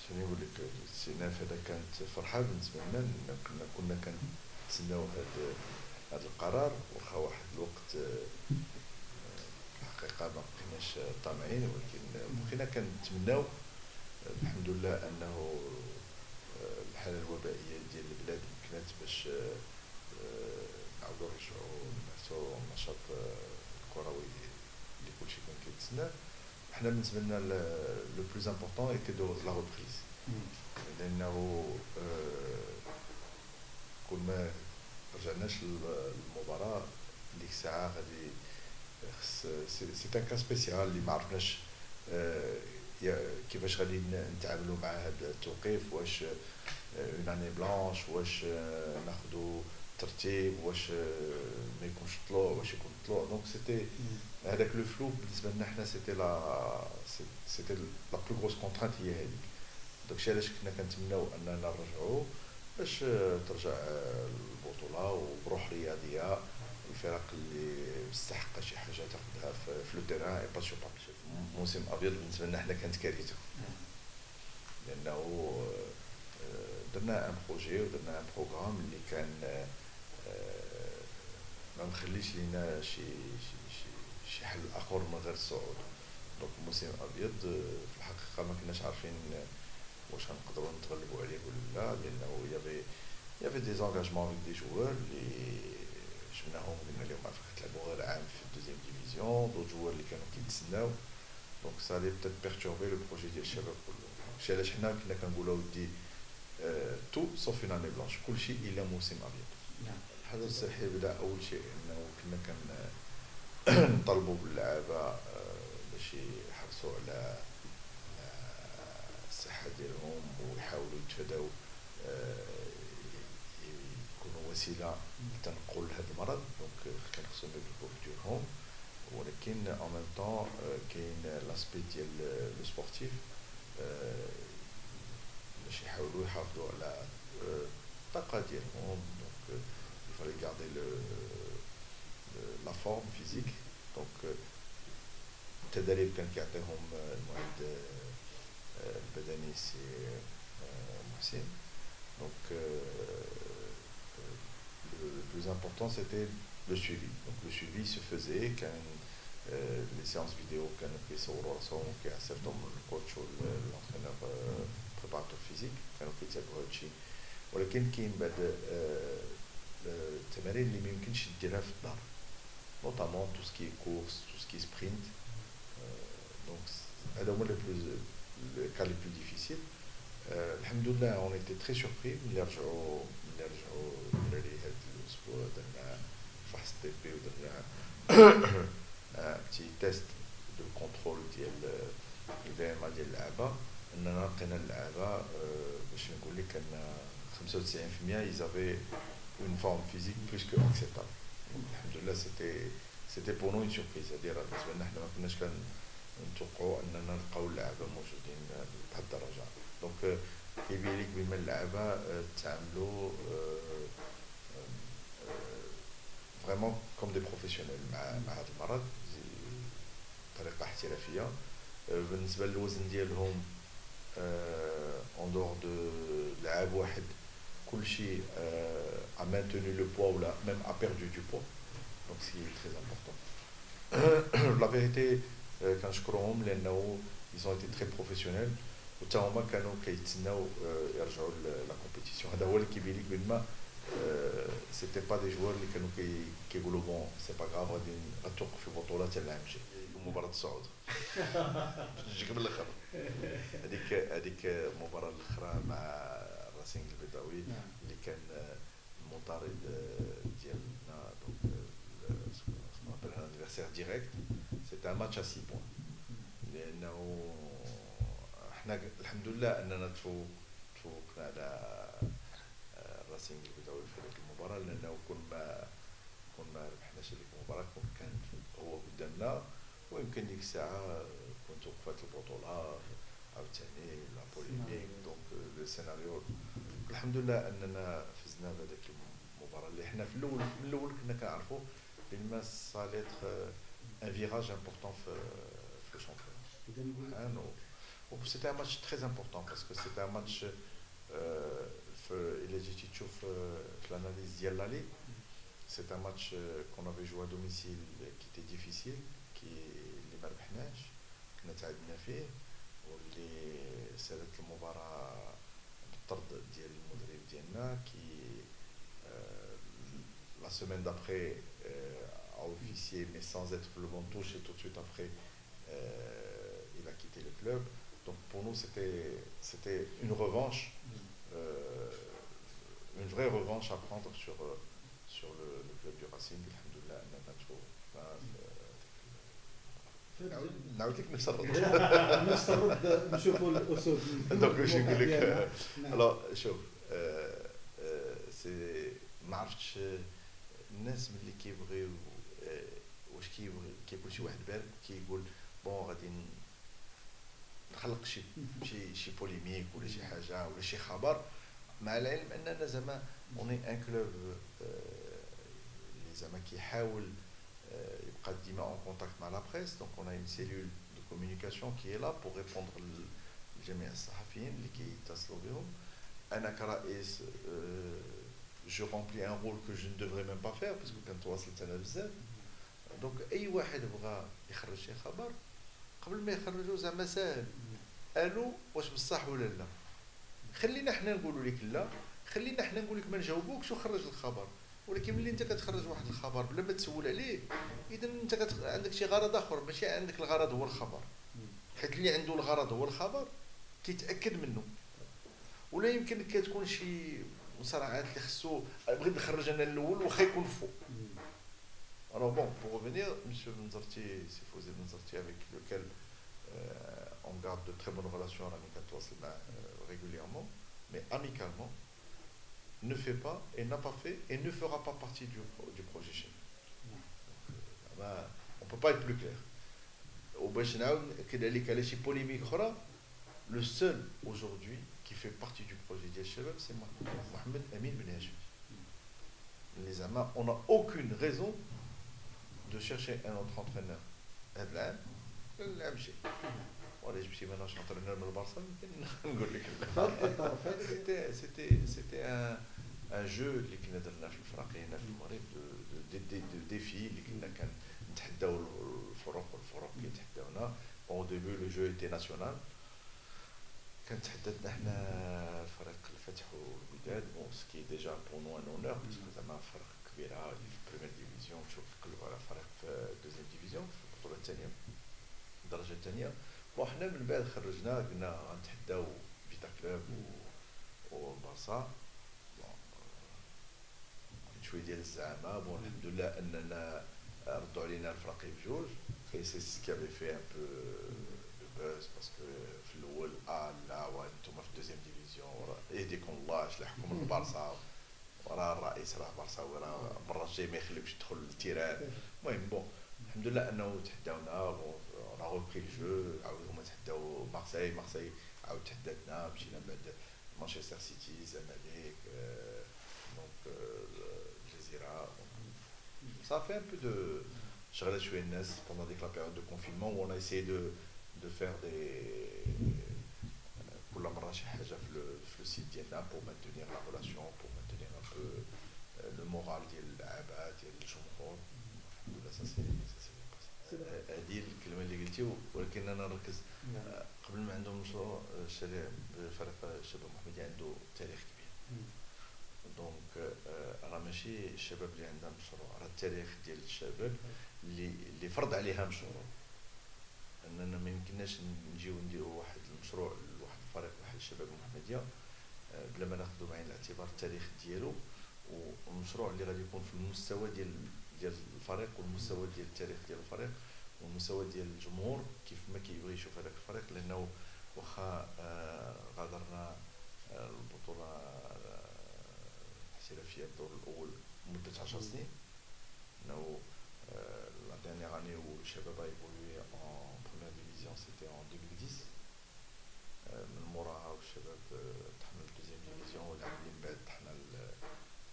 شنو نقول لك الاستئناف هذا كانت فرحة بالنسبة لنا لأن كنا كنتسناو هذا القرار واخا واحد الوقت الحقيقة ما بقيناش طامعين ولكن بقينا كنتمناو الحمد لله أنه الحالة الوبائية ديال البلاد مكنات باش نعاودو نرجعو نبعثو النشاط الكروي اللي كلشي كان كيتسناه. حنا بالنسبة لنا لو بلوز امبورطون ايتي دو لا ريبريز لأنه كل ما رجعناش للمباراة ديك الساعة غادي خص سي ان كا سبيسيال اللي ما عرفناش كيفاش غادي نتعاملوا مع هذا التوقيف، واش اون اني بلانش، واش ناخذوا ترتيب، واش ما يكونش طلوع، واش يكون طلوع. دونك سيتي هذاك لو فلو بالنسبه لنا حنا سيتي لا بلو غروس كونترانت هي هذيك. داكشي علاش كنا كنتمناو اننا نرجعوا باش ترجع البطوله وبروح رياضيه الفرق اللي مستحقه شي حاجه تاخذها في لو تيران اي با سو بابي. موسم ابيض بالنسبه لنا حنا كانت كارثه لانه درنا ان بروجي ودرنا ان بروغرام اللي كان ما مخليش لينا شي حل اخر من غير الصعود. دونك موسم ابيض في الحقيقه ما كناش عارفين واش غنقدروا نتغلبوا عليه ولا لا، لانه يافي دي زانغاجمون افيك دي جوار اللي شفناهم قلنا لهم عافاك تلعبوا غير عام في الدوزيام ديفيزيون، دوك جوار اللي كانوا كيتسناو. دونك سا لي بتات بيرتوربي لو بروجي ديال الشباب كله. داكشي علاش حنا كنا كنقولوا ودي تو سوف اون اني بلانش، كلشي الا موسم ابيض. الحدث الصحي بدا اول شيء انه كنا كنطلبوا باللعابه باش يحرصوا على الصحه ديالهم ويحاولوا يتفاداو يكونوا وسيله لتنقل هذا المرض. دونك كان خصهم يبقوا في ديورهم، ولكن ان ميم طون كاين لاسبي ديال لو سبورتيف باش يحاولوا يحافظوا على الطاقه ديالهم. دونك il fallait garder la forme physique. دونك التدريب كان كيعطيهم المعد البدني سي محسن. دونك le plus important c'était le suivi. Donc le suivi se faisait كان les séances vidéo كانوا كيصوروا راسهم كيعصرتهم الكوتش والانترينور بريباراتور فيزيك كانوا كيتابعوا هادشي. ولكن كاين بعد التمارين اللي ما يمكنش ديرها في الدار، نوطامون تو سكي كورس تو سكي سبرينت. دونك هذا هو لو كا لي بلو ديفيسيل. الحمد لله اون ايتي تري سوربري ملي رجعوا الدراري هاد الاسبوع درنا فحص طبي ودرنا ان بتي تيست دو كونترول ديال الفي ام ديال اللعابه. اننا لقينا اللعابه باش نقول لك ان 95% ils avaient une forme physique plus que acceptable. الحمد لله c'était pour nous une surprise. هذه راه بالنسبه لنا حنا ما كناش كنتوقعوا اننا نلقاو اللعابه موجودين بهذه الدرجه. دونك كيبين لك بما اللعابه تعاملوا فريمون كوم دي بروفيسيونيل مع هذا المرض بطريقه احترافيه. بالنسبه للوزن ديالهم en dehors de لعاب واحد كلشي a maintenu le poids ou même a perdu du poids. Donc c'est très important. La vérité كنشكرهم لانه ils ont été très professionnels وتا هما كانوا كيتسناو يرجعوا لا كومبيتيسيون. هذا هو اللي كيبين لك بان سيتي با دي جوار اللي كانوا كيقولوا بون سي با غاف غادي غتوقف في بطوله تاع العام الجاي مباراه الصعود. نجيك من الاخر هذيك المباراه الاخرى مع الراسينغ البيضاوي اللي كان المطارد ديالنا. دونك سكون ابل ان ادفيرسير ديريكت سيتي ان ماتش ا 6 بوين لانه حنا الحمد لله اننا تفوقنا على الراسينغ البيضاوي في هذيك المباراه، لانه كل ما ربحناش هذيك المباراه كان هو قدامنا ويمكن ديك الساعه كنت وقفت البطوله عاوتاني لا بوليميك. دونك لو سيناريو الحمد لله اننا فزنا بهذيك المباراه اللي حنا في الاول كنا كنعرفوا بان سا ليتر ان فيراج امبورطون في الشامبيون. C'était un match très important parce que c'était un match, il a dit l'analyse d'Yallali, c'est un match qu'on avait joué à domicile qui était difficile, qui اللي ما ربحناش كنا تعادلنا فيه واللي سالت المباراة بالطرد ديال المدرب ديالنا qui la semaine d'après a officié mais sans être le bon touche et tout de suite après il a quitté le club. Donc pour nous c'était une revanche, une vraie revanche à prendre sur le club du Racing. Alhamdoulilah أننا نعاود لك نفس الرد. نفس الرد نشوفوا الاسود. دونك واش نقول لك الو شوف سي ما عرفتش الناس ملي كيبغيو واش كيقول شي واحد بارد كيقول بون غادي نخلق شي بوليميك ولا شي حاجه ولا شي خبر مع العلم اننا زعما اوني ان كلوب اللي زعما كيحاول يبقى ديما en contact مع la presse. Donc on a une cellule de communication qui est là pour répondre لجميع الصحفيين اللي كيتصلوا بهم. انا كرئيس je remplis un rôle que je ne devrais même pas faire parce que كنتواصلت انا بزاف. دونك اي واحد بغى يخرج شي خبر قبل ما يخرجوا زعما ساهل قالوا واش بصح ولا لا، خلينا حنا نقولوا لك لا، خلينا حنا نقول لك ما نجاوبوكش وخرج الخبر. ولكن ملي انت كتخرج واحد الخبر بلا ما تسول عليه اذا انت عندك شي غرض اخر، ماشي عندك الغرض هو الخبر، حيت اللي عنده الغرض هو الخبر كيتاكد منه. ولا يمكن كتكون شي مصارعات اللي خصو بغيت نخرج انا الاول واخا يكون فوق. Alors bon, pour revenir, M. Menzarti, c'est Fosé Menzarti, avec lequel on garde de très bonnes relations à l'Amical régulièrement, mais amicalement, ne fait pas et n'a pas fait et ne fera pas partie du projet chez nous. On ne peut pas être plus clair. Au Bachenau, chez polémique, le seul aujourd'hui qui fait partie du projet d'El Shabab, c'est Mohamed Amin Ben Hachmi. Les Amas, on n'a aucune raison de chercher un autre entraîneur. Voilà, je me suis dit, maintenant je suis entraîneur de Barça, c'était un jeu اللي كنا درنا في الفرق هنا في المغرب de défi اللي كنا كنتحداو الفرق كيتحداونا. Au début le jeu était national. كانت تحدثنا حنا فريق الفتح والوداد، بون سكي ديجا بور نو ان اونور باسكو زعما فرق كبيره في بريمير ديفيزيون تشوف تقلبوا على فريق في دوزيام ديفيزيون في البطوله الثانيه الدرجه الثانيه. بون حنا من بعد خرجنا قلنا غنتحداو فيتا كلوب والبارسا. بون شويه ديال الزعامه. بون الحمد لله اننا ردوا علينا الفرق بجوج اي سي سي كي افي في ان بو بوز باسكو في الاول لا وانتم في الدوزيام ديفيزيون يهديكم الله يصلحكم البارسا وراه الرئيس راه بارساوي راه المره الجايه ما يخليكش تدخل للتيران. المهم بون الحمد لله انه تحداونا. بون on a repris le jeu. عاودوا هما تحداو مارسيل عاود تحداتنا مشينا بعد مانشستر سيتي زمالك دونك الجزيره. Ça fait un peu de شغلات شويه الناس pendant la période de confinement où on a essayé de faire des كل مره شي حاجه في السيت ديالنا pour maintenir la relation, pour maintenir un peu le moral ديال اللعابه ديال الجمهور. الحمد لله ça c'est هذه الكلمه اللي قلتي. ولكن انا نركز قبل ما عندهم مشروع فريق الشباب المحمدي عنده تاريخ كبير. دونك راه ماشي الشباب اللي عندها مشروع، راه التاريخ ديال الشباب اللي فرض عليها مشروع. اننا ما يمكنناش نجيو نديروا واحد المشروع لواحد الفريق بحال الشباب المحمديه بلا ما ناخذوا بعين الاعتبار التاريخ ديالو والمشروع اللي غادي يكون في المستوى ديال الفريق والمستوى ديال التاريخ ديال الفريق والمستوى ديال الجمهور كيف ما كيبغي يشوف هذاك الفريق. لانه واخا غادرنا البطوله الاحترافيه الدور الاول مده 10 سنين، انه la dernière année où le Shabab a évolué en première division c'était en 2010. من موراها والشباب تحمل الدوزيام ديفيزيون ولاعبين من بعد تحنا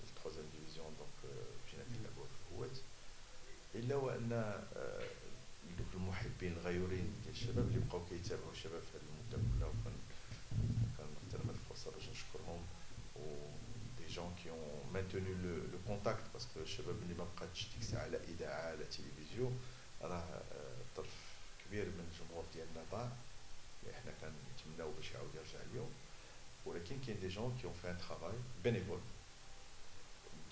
التروزيام ديفيزيون. دونك مشينا كنلعبوا في الكويت. الا وان دوك المحبين الغيورين ديال الشباب اللي بقاو كيتابعوا الشباب في هذه المده gens qui ont maintenu le contact parce que الشباب اللي ما بقاتش ديك الساعه لا اذاعه لا تلفزيون راه طرف كبير من الجمهور ديالنا ضاع اللي حنا كنتمناو باش يعاود يرجع اليوم. ولكن كاين دي جون qui ont fait un travail bénévole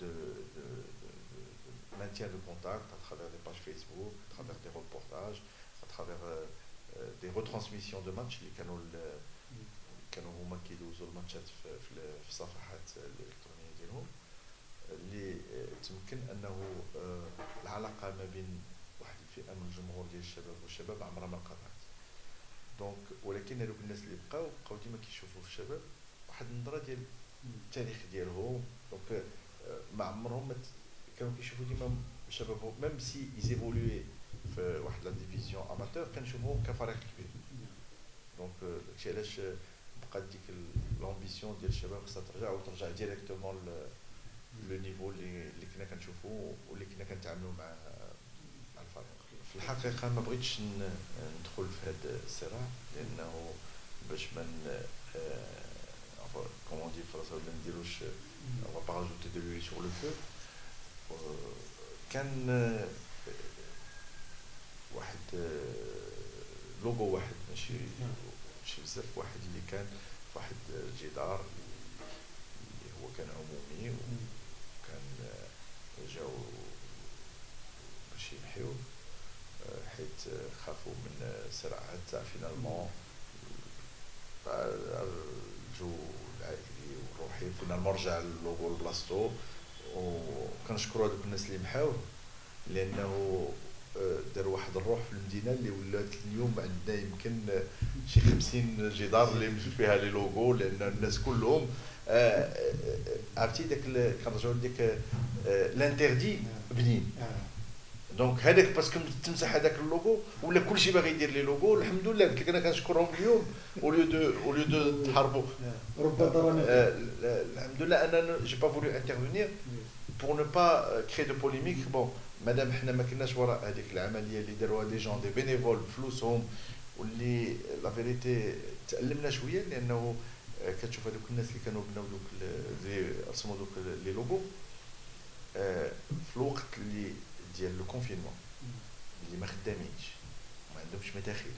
de maintien de contact à travers des pages Facebook, à travers des reportages, à travers des retransmissions de matchs اللي كانوا هما كيدوزوا الماتشات في الصفحات الالكترونيه ديالهم اللي تمكن انه العلاقه ما بين واحد الفئه من الجمهور ديال الشباب والشباب عمرها ما انقطعت. دونك ولكن هذوك الناس اللي بقاو ديما كيشوفوا في الشباب واحد النظره ديال التاريخ ديالهم. دونك ما عمرهم كانوا كيشوفوا ديما شبابهم ميم سي ايزيفولوي في واحد لا ديفيزيون اماتور كنشوفوهم كفريق كبير. دونك داكشي علاش بقات ديك لامبيسيون ديال الشباب خصها ترجع ديريكتومون لو نيفو اللي كنا كنشوفوه واللي كنا كنتعاملوا مع الفريق. في الحقيقه ما بغيتش ندخل في هذا الصراع لانه باش من comment on dit français ولا نديروش on va pas rajouter de l'huile sur le feu. كان واحد لوغو واحد ماشي بزاف واحد اللي كان في واحد الجدار اللي هو كان عمومي وكان جاو باش يمحيوه حيت خافوا من صراعات تاع فينالمون الجو العائلي والروحي فينالمون رجع اللوغو لبلاصتو. وكنشكروا هذوك الناس اللي محاوه لانه دار واحد الروح في المدينه اللي ولات اليوم عندنا يمكن شي 50 جدار اللي مشى فيها لي لوغو لان الناس كلهم عرفتي داك كنرجعوا لديك لانتردي بنين. دونك هذاك باسكو تمسح هذاك اللوغو ولا كلشي باغي يدير لي لوغو. الحمد لله قلت لك انا كنشكرهم اليوم اوليو دو تحاربوا رب ضرر. الحمد لله انا جي با فولو انترفينير pour ne pas créer de polémique. bon مادام حنا ما كناش وراء هذيك العمليه اللي داروها دي جون دي بينيفول فلوسهم واللي لا فيريتي تألمنا شويه لانه كتشوف هذوك الناس اللي كانوا بناو دوك اللي رسموا دوك لي لوغو في الوقت اللي ديال لو كونفينمون اللي ما خدامينش ما عندهمش مداخل.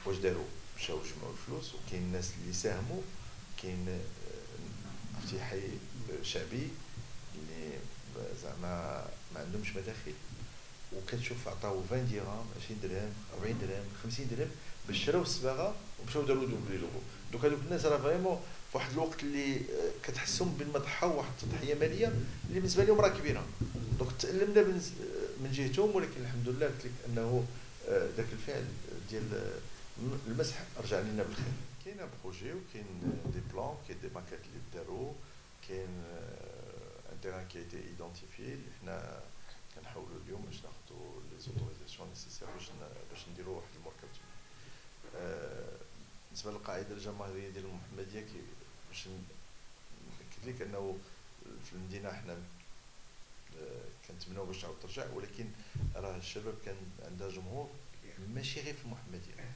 واش داروا؟ مشاو جمعوا الفلوس وكاين الناس اللي ساهموا. كاين عرفتي حي شعبي اللي زعما ما عندهمش مداخل وكتشوف عطاو 20 درهم 20 درهم 40 درهم 50 درهم باش شراو الصباغه ومشاو داروا دوك لي لوغو. دوك هذوك الناس راه فريمون في واحد الوقت اللي كتحسهم بان ضحاو واحد التضحيه ماليه اللي بالنسبه لهم راه كبيره. دونك تألمنا من جهتهم ولكن الحمد لله قلت لك انه ذاك الفعل ديال المسح رجع لنا بالخير. كاين بروجي وكاين دي بلان كاين دي ماكيت اللي داروا كاين ان تيران كي ايتي ايدونتيفي اللي حنا كنحاولوا اليوم باش ناخذوا لي زوتوريزاسيون نيسيسير باش نديروا واحد المركب. بالنسبه للقاعده الجماهيريه ديال المحمديه باش ناكد لك انه في المدينه حنا كنتمناو باش تعاود ترجع ولكن راه الشباب كان عندها جمهور ماشي غير في المحمديه.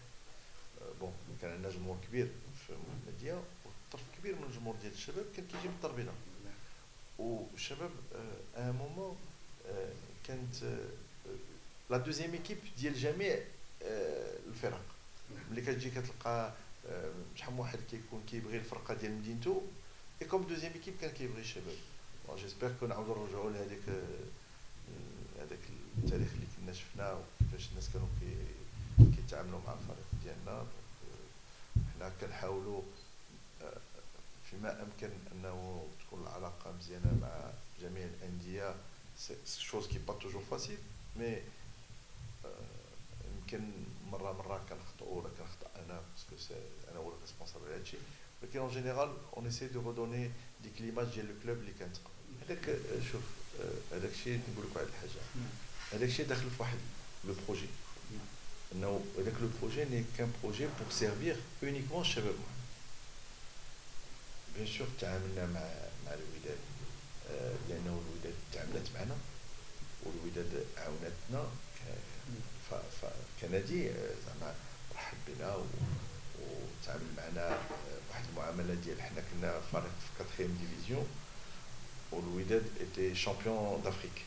بون كان عندنا جمهور كبير في المحمديه وطرف كبير من الجمهور ديال الشباب كان كيجي من التربيله. والشباب ان مومون كانت لا دوزيام ايكيب ديال جميع الفرق. ملي كتجي كتلقى شحال من واحد كيكون كيبغي الفرقه ديال مدينته اي كوم دوزيام ايكيب كان كيبغي الشباب. جيسبر كو نعاودو نرجعوا لهذاك التاريخ اللي كنا شفناه وكيفاش الناس كانوا كيتعاملوا مع الفريق ديالنا. حنا كنحاولوا فيما امكن انه تكون العلاقه مزيانه مع جميع الانديه. شوز كي با توجور فاسيل مي يمكن مره كنخطئوا ولا كنخطا انا باسكو انا هو الريسبونسابل هادشي ولكن اون جينيرال اون اساي دو رودوني ديك ليماج ديال لو كلوب اللي كانت هذاك. شوف هذاك الشيء نقول لك واحد الحاجه هذاك الشيء داخل في واحد لو بروجي انه هذاك لو بروجي ني كان بروجي بور سيرفير اونيكمون الشباب. بيان سور تعاملنا مع الوداد لانه الوداد تعاملت معنا والوداد عاونتنا كنادي زعما رحب بنا وتعامل معنا بواحد المعامله ديال حنا كنا فريق في 4 ديفيزيون والوداد était champion d'Afrique.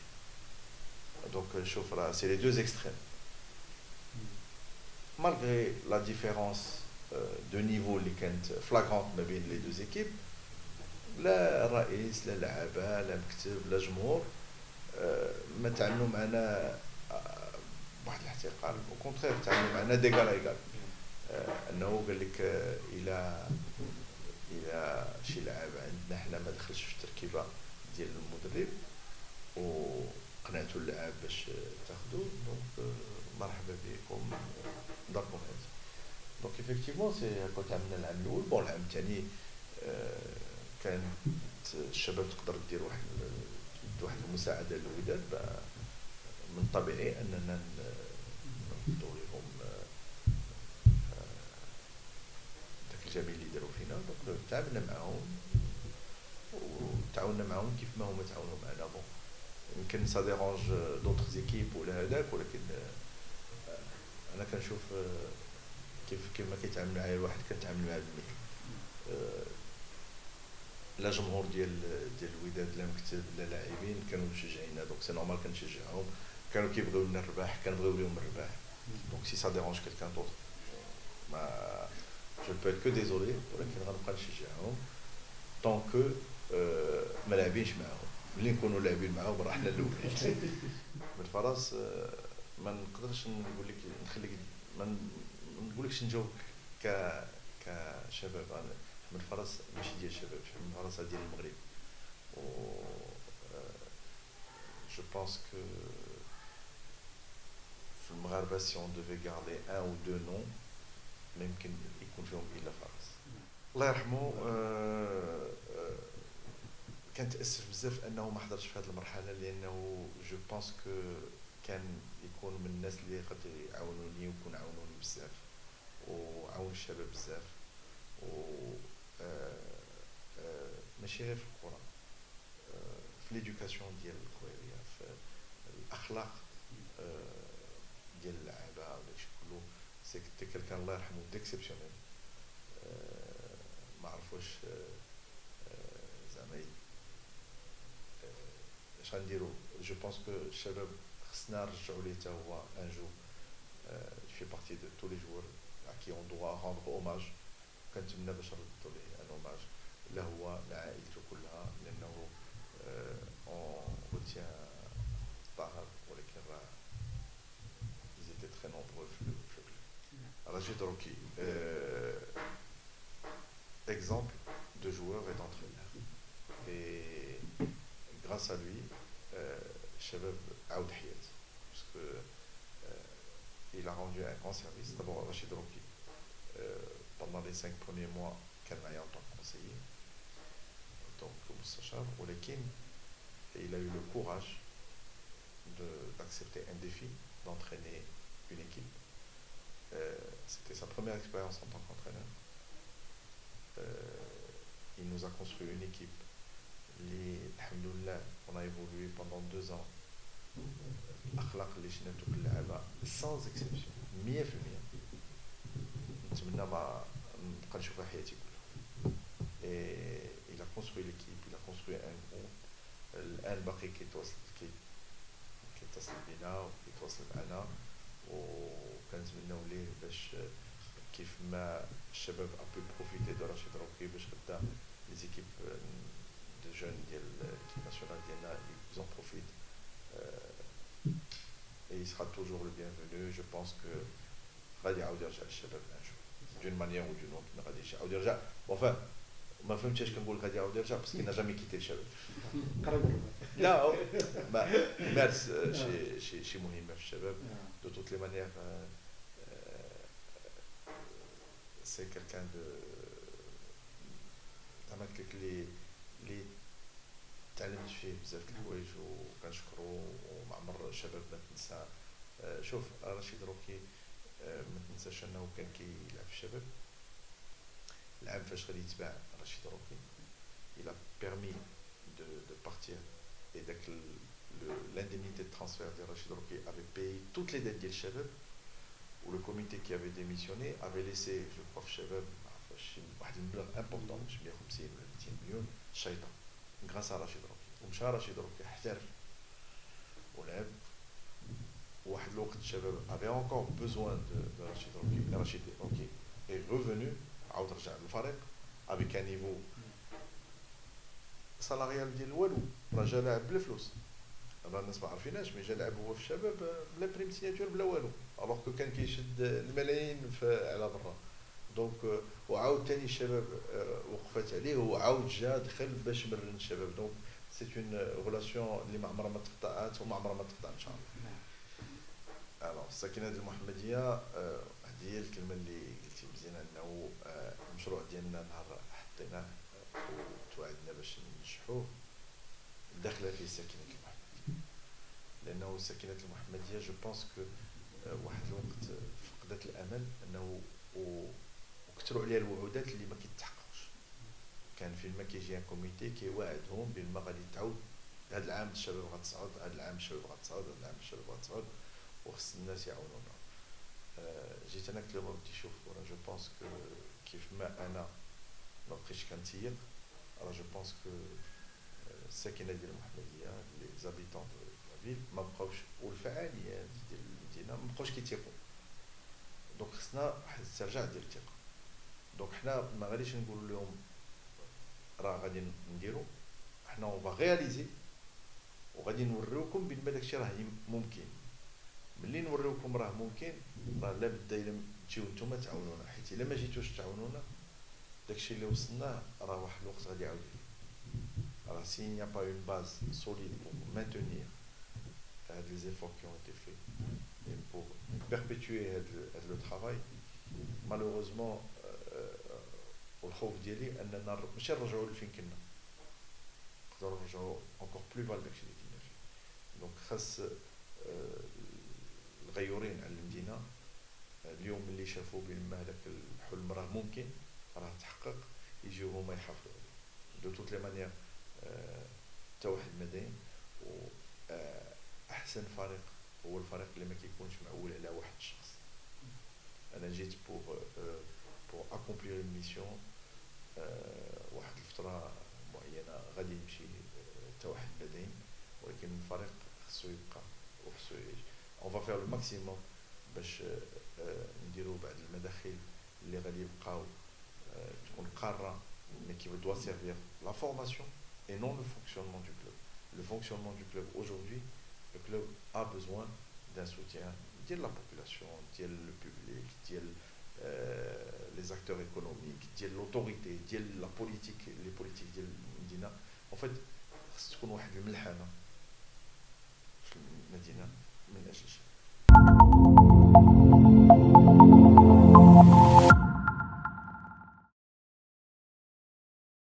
Donc شوف راه c'est les deux extrêmes. Malgré la différence de niveau اللي كانت flagrante ما بين les deux équipes, لا رئيس لا لعابه لا مكتب لا جمهور ما تعاملوا معنا بواحد الاحتقار، او كونترير تعاملوا معنا ديغال ايغال. انه قال لك الى شي لاعب عندنا حنا ما دخلش في التركيبه ديال المدرب وقنعتوا اللاعب باش تاخذوا، دونك مرحبا بكم داركم هذا. دونك ايفيكتيفمون سي كنت عملنا العام الاول. بون العام الثاني كانت الشباب تقدر دير واحد المساعده للوداد، من الطبيعي اننا نردوا لهم داك الجميل اللي داروا فينا. دونك تعاملنا معاهم وتعاوننا معاهم كيف ما هما تعاونوا معنا. بون يمكن سا ديرونج دوطخ زيكيب ولا هذاك، ولكن انا كنشوف كيف ما كيتعامل معايا الواحد كنتعامل معاه بالمثل. لا جمهور ديال الوداد لا مكتب لا لاعبين كانوا مشجعينا، دونك سي نورمال كنشجعهم. كانوا كيبغيو لنا الرباح، كنبغيو لهم الرباح. دونك سي سا ديرونج كيلكان دوطخ ما جو بو اتر كو ديزولي، ولكن غنبقى نشجعهم طون كو ما لاعبينش معاهم. ملي نكونوا لاعبين معاهم راه حنا الاولين. بالفرس ما نقدرش نقول لك نخليك ما نقولكش نجاوبك كشباب. انا حمد فرس ماشي ديال الشباب، حمد فرس ديال المغرب. و جو بونس كو في المغاربه سي اون دوفي غاردي ان او دو نون ما يمكن يكون فيهم الا فرس. الله يرحمه كان تاسف بزاف انه ما حضرش في هذه المرحله، لانه جو بونس كو كان يكون من الناس اللي قد يعاونوني ويكون عاونوني بزاف وعاون الشباب بزاف. و ماشي غير في الكره، في ليدوكاسيون ديال الخويريه، في الاخلاق ديال اللعابه وداكشي كله. سي كان الله يرحمه ديكسيبسيونيل. ما عرفوش زعما اش غنديروا. جو بونس كو الشباب خصنا نرجعوا ليه حتى هو ان جو في بارتي دو تو لي جوور كي اون دوا روندر اوماج. كنتمنى باش نردوا ليه ان اوماج لا هو لا عائلته كلها، لانه اون روتيان طاهر، ولكن راه زيتي تري نومبرو في الكلوب. رشيد روكي exemple de joueur et d'entraîneur. Et grâce à lui, Shabab عاود حياته, parce que il a rendu un grand service. D'abord, Rachid Roki, pendant les 5 premiers mois, كان معايا en tant que conseiller, donc مستشار, ولكن il a eu le courage d'accepter un défi, d'entraîner une équipe. C'était sa première expérience en tant qu'entraîneur. Il nous a construit une équipe. Alhamdoulilah, on a évolué pendant 2 ans. Akhlaq اللي شناتو باللعابة sans exception 100%. نتمنى ما نبقى نشوفها حياتي كلها. Et il a construit l'équipe, il a construit un groupe. الآن باقي كيتصل بنا وكيتواصل معنا, وكنتمناو ليه باش كيف ما الشباب ابو بروفيتي دو رشيد روكي باش غدا لي زيكيب دو جون ديال l'équipe nationale ديالنا ils en profitent. Et il sera toujours le bienvenu. Je pense que غادي يعاود يرجع للشباب un jour d'une manière ou d'une autre. غادي يعاود يرجع. Enfin ما فهمتش كنقول غادي يعاود يرجع باسكو n'a jamais quitté الشباب. لا مارس شي مهمه في الشباب. De toutes les manières c'est quelqu'un de زعما قلت لك اللي تعلمت فيه بزاف د الحوايج وكنشكرو, ومع مر الشباب ما تنسى. شوف رشيد روكي ما تنساش انه كان كيلعب في الشباب. العام فاش غادي يتباع رشيد روكي il a permis de partir, et داك l'indemnité de transfert de Rachid Roki avait payé toutes les dettes ديال الشباب, où le comité qui avait démissionné avait laissé, je crois, Shabab, واحد المبلغ امبورطون، مش 150 ولا 200 مليون الشيطان، غراس رشيد روكي. ومشى رشيد روكي احترف ولعب. واحد الوقت الشباب افي اونكور بوزوان دو رشيد روكي اي ريفونو، عاود رجع للفريق افيك ان نيفو سالاريال ديال والو، راه جا لاعب بلا فلوس. راه الناس ما عارفيناش، مي جا لاعب هو في الشباب بلا بريم سيناتور بلا والو، الوغ كو كان كيشد الملايين على برا. دونك وعاود ثاني الشباب وقفت عليه وعاود جا دخل باش مرن الشباب. دونك سي اون ريلاسيون اللي ما عمرها ما تقطعات وما عمرها ما تقطع ان شاء الله. الوغ الساكنه ديال المحمديه، هذه هي الكلمه اللي قلتي مزيانه، انه المشروع ديالنا نهار حطيناه وتوعدنا باش ننجحوه داخله فيه ساكنه المحمديه، لانه ساكنه المحمديه جو بونس كو واحد الوقت فقدت الامل انه وكثروا عليها الوعودات اللي ما كيتحققوش. كان فين ما كيجي ان كوميتي كيواعدهم بان ما غادي تعاود هذا العام الشباب غتصعد، هذا العام الشباب غتصعد، هذا العام الشباب غتصعد، وخص الناس يعاونونا. جيت انا قلت لهم ودي شوف، راه جو بونس كو كيف ما انا ما بقيتش كنتيق، راه جو بونس كو الساكنه ديال المحمديه لي زابيتون دو لا فيل ما بقاوش، والفعاليات ديال المدينه ما بقاوش كيتيقوا. دونك خصنا واحد الترجع ديال الثقه. دونك حنا ما غاديش نقول لهم راه غادي نديرو، حنا اون فا رياليزي وغادي نوريوكم بان داكشي راه ممكن. ملي نوريوكم راه ممكن، راه لا بد الا تجيو نتوما تعاونونا، حيت الا ما جيتوش تعاونونا داكشي اللي وصلناه راه واحد الوقت غادي يعاود يجي. راه سي نيا با اون باز سوليد بور مانتونير هاد لي زيفور كي اون ايتي في et pour perpétuer le travail, malheureusement الخوف ديالي اننا ماشي نرجعوا لفين كنا، نقدروا نرجعوا encore plus bas داكشي اللي كنا فيه. دونك خاص الغيورين على المدينه اليوم اللي شافوا بان هذاك الحلم راه ممكن راه تحقق، يجيو هما يحافظوا عليه. دو توت لي مانيير حتى واحد ما داين، و احسن فريق هو الفريق اللي ما كيكونش معول على واحد الشخص. انا جيت بور اكومبلير اون ميسيون، واحد الفتره معينه غادي يمشي حتى واحد ما داين، ولكن الفريق خصو يبقى وخصو يعيش. اون فا فير لو ماكسيموم باش نديرو بعض المداخل اللي غادي يبقاو تكون قاره، mais qui doit servir la formation et non le fonctionnement du club. Le fonctionnement du club aujourd'hui, le club a besoin d'un soutien de la population, de le public, de les acteurs économiques, de l'autorité, de la politique, les politiques de المدينة. En fait خص تكون واحد الملحمة في المدينة من أجل الشباب.